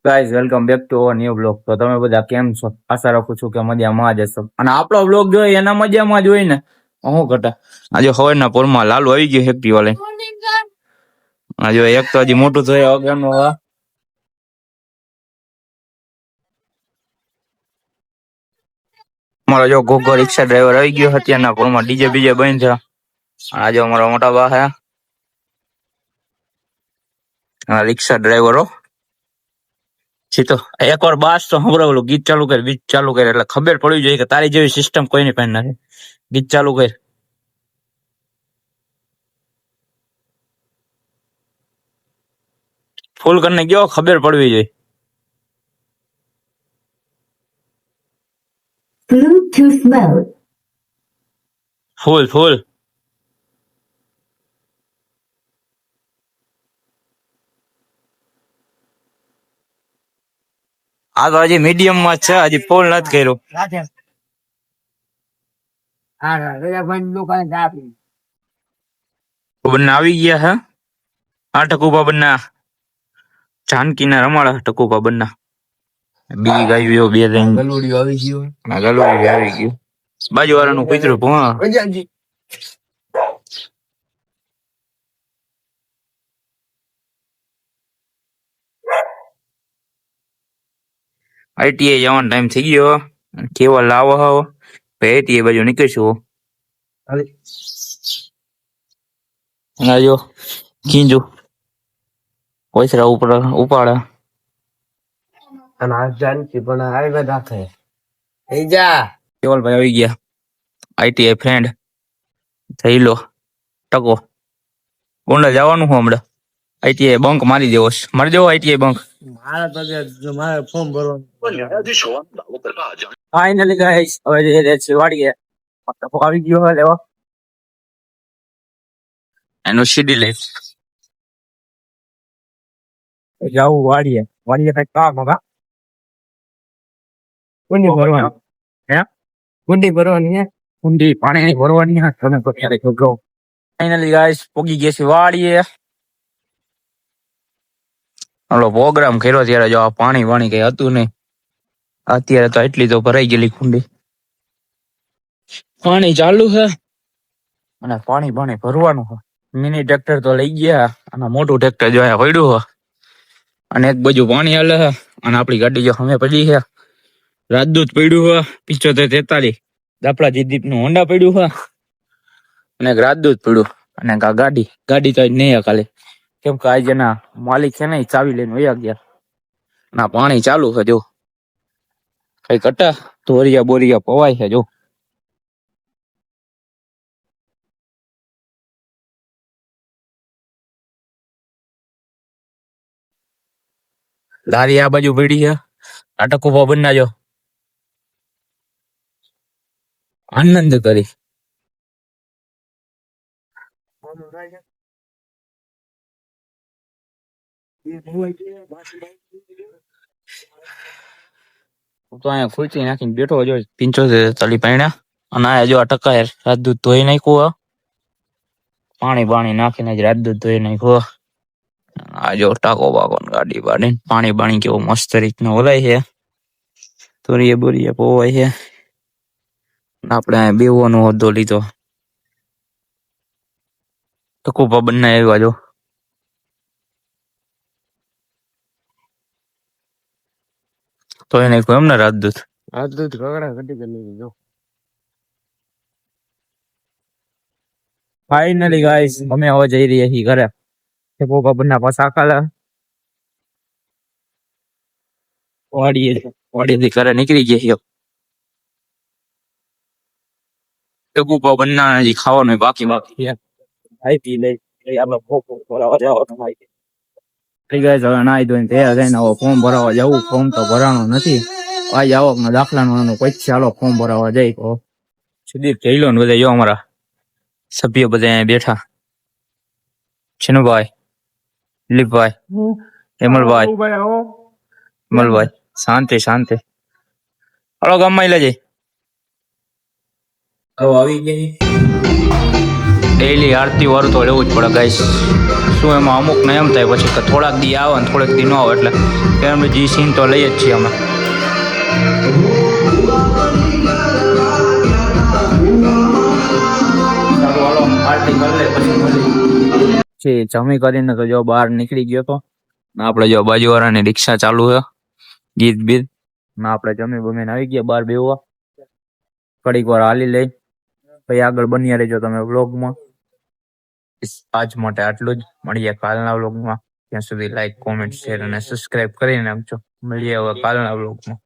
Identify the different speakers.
Speaker 1: Guys welcome back to our new blog. તો તમે બધા કેમ છો? આશા રાખું છું કે મજામાં જ હશો. અને આપણો બ્લોગ જોઈએ એના મજામાં જ હોય ને. હું ઘટા આજે સવારના પોરમાં લાલુ આવી ગયો એક્ટિવા લઈને. આજે એક તો હજી મોટું થયા વગરનું અમારો જો ગોગો રિક્ષા ડ્રાઈવર આવી ગયો અત્યારના પોરમાં. ડીજે બીજે બંધ છે. આજે અમારા મોટા બા હે રિક્ષા ડ્રાઈવરો તો એકવાર બાસ તો સંભળાવેલું ગીત ચાલુ કર, ગીત ચાલુ કરે એટલે ખબર પડવી જોઈએ કે તારી જેવી સિસ્ટમ કોઈની પાસે નથી. ગીત ચાલુ કર, ફૂલ કરીને ગયો, ખબર પડવી જોઈએ. Bluetooth mode. ફૂલ ફૂલ. આ તો હજી મીડિયમ માં છે, હજી ફૂલ નથી કર્યું. બંને આવી ગયા હે. આ ટકુપા બંને જાનકી ના રમાડા ટકુપા બંને. બીજી ગાયો બે ત્રણ ગલુડિયો આવી ગયો. ગલુડિયો આવી ગયું. બાજુ વાળાનું કૂતરું ભોં. આઈટીઆઈ જવાનો ટાઈમ થઈ ગયો. કેવા લાવો હો આઈટીઆઈ બાજુ નીકળશું. જો કીંજુ કોઈસરા ઉપર ઉપાડા અને આ જાનકી પણ આવી બધા થાય. એ જા કેવલભાઈ આવી ગયા. આઈટીઆઈ ફ્રેન્ડ થઈ લો ટકો. ગોંડલ જવાનું હું હમણાં. આઈટીઆઈ બંક મારી દેવો છે. મારી દેવો આઈટીઆઈ બંક. મારે ફોર્મ ભરવાનું. ફાઇનલી ગાઈસ હવે વાડીએ આવી ગયો હવે લેવા એનું સીડી લઈ જાવું વાડીએ. વાડીએ કઈ કામ હોગા. કુંડી ભરવાની હે, કુંડી ભરવાની હે, કુંડી પાણી ભરવાની હે. તમે તો ક્યારે ગો. ફાઇનલી ગાઈસ પોગી ગયા છે વાડીએ. હાલો પ્રોગ્રામ કર્યો ત્યારે જો આ પાણી કઈ હતું નહીં. અત્યારે તો એટલી તો ભરાઈ ગયેલી કુંડી. પાણી ચાલુ છે અને પાણી ભરવાનું છે. મિની ટ્રેક્ટર તો લઈ ગયા અને મોટું ટ્રેક્ટર જો પડ્યું છે અને એક બાજુ પાણી હાલે છે અને આપણી ગાડી જો સામે પડી છે. રાજદૂત પડ્યું છે 7543. દાપડા જીદીપ નું હોન્ડા પડ્યું છે અને એક રાજદૂત પડ્યું અને ગાડી તો નહીં ખાલી કેમ કે આજે ના માલિક છે ને ચાવી લઈને વયા ગયા. ના પાણી ચાલુ છે જો કઈ કટા ધોરિયા બોરિયા પવાય છે જો. લારી આ બાજુ પડી છે. નાટક ઉભા બનાજો આનંદ કરી. તો અહીંયા ખુરચી નાખીને બેઠો જો 7543 પાણ્યા અને આ જો આ ટકા રાજદૂત ધોઈ નાખ્યું. પાણી નાખીને જ રાજદૂત ધોઈ નાખ્યું. આ જો ટાકો બાકો ગાડી બાડી પાણી કેવું મસ્ત રીતનું ઓલાય છે. તોરીએ બોરીએ પોવાય છે. આપણે બેવાનો હોદ્દો લીધો. ટકુપા બંને આવ્યા જો. તો એને કોઈ એમને રાજદૂત કગડા ઘટી કરી જો. ફાઇનલી ગાઈસ અમે હવે જઈ રહ્યા છીએ ઘરે. ટકુપા બંને પાછા કાલા વાડીએથી ઘરે નીકળી ગયા. ટકુપા બંને હજી ખાવાનું બાકી છે. આઈપી લઈ આપણે ફોર્મ ભરાવા ફોર્મ ભરાવા જવું. ફોર્મ તો ભરાણું નથી. આજે આવકના દાખલાનું કોઈ ચાલો ફોર્મ ભરાવા જાય તો સુદીપ જઈલો ને બધા જો અમારા સભ્યો બધા અહીંયા બેઠા. છીનુભાઈ, દિલીપભાઈ, હેમલભાઈ શાંતિ. હાલો ગામમાં લેજે. આવી ગઈ ડેઈલી આરતી વાળું તો લેવું જ પડે ગાઈસ. શું એમાં અમુક ને એમ થાય પછી કે થોડાક દી આવે ને થોડાક દી ન આવે, એટલે એમને જી સીન તો લઈએ જ છીએ અમે. જમી કરીને તો જો બહાર નીકળી ગયો તો આપણે જો બાજુવાળાની રિક્ષા ચાલુ છે, ગીત બીત ને આપણે જમી બમીને આવી ગયા બહાર બેહવા. થોડીક વાર હાલી લઈ પછી આગળ બન્યા રહેજો તમે વ્લોગમાં. આજ માટે આટલું જ. મળીએ કાલના વ્લોગમાં. ત્યાં સુધી લાઈક, કોમેન્ટ, શેર અને સબસ્ક્રાઇબ કરીને આપજો. મળીએ હવે કાલના વ્લોગમાં.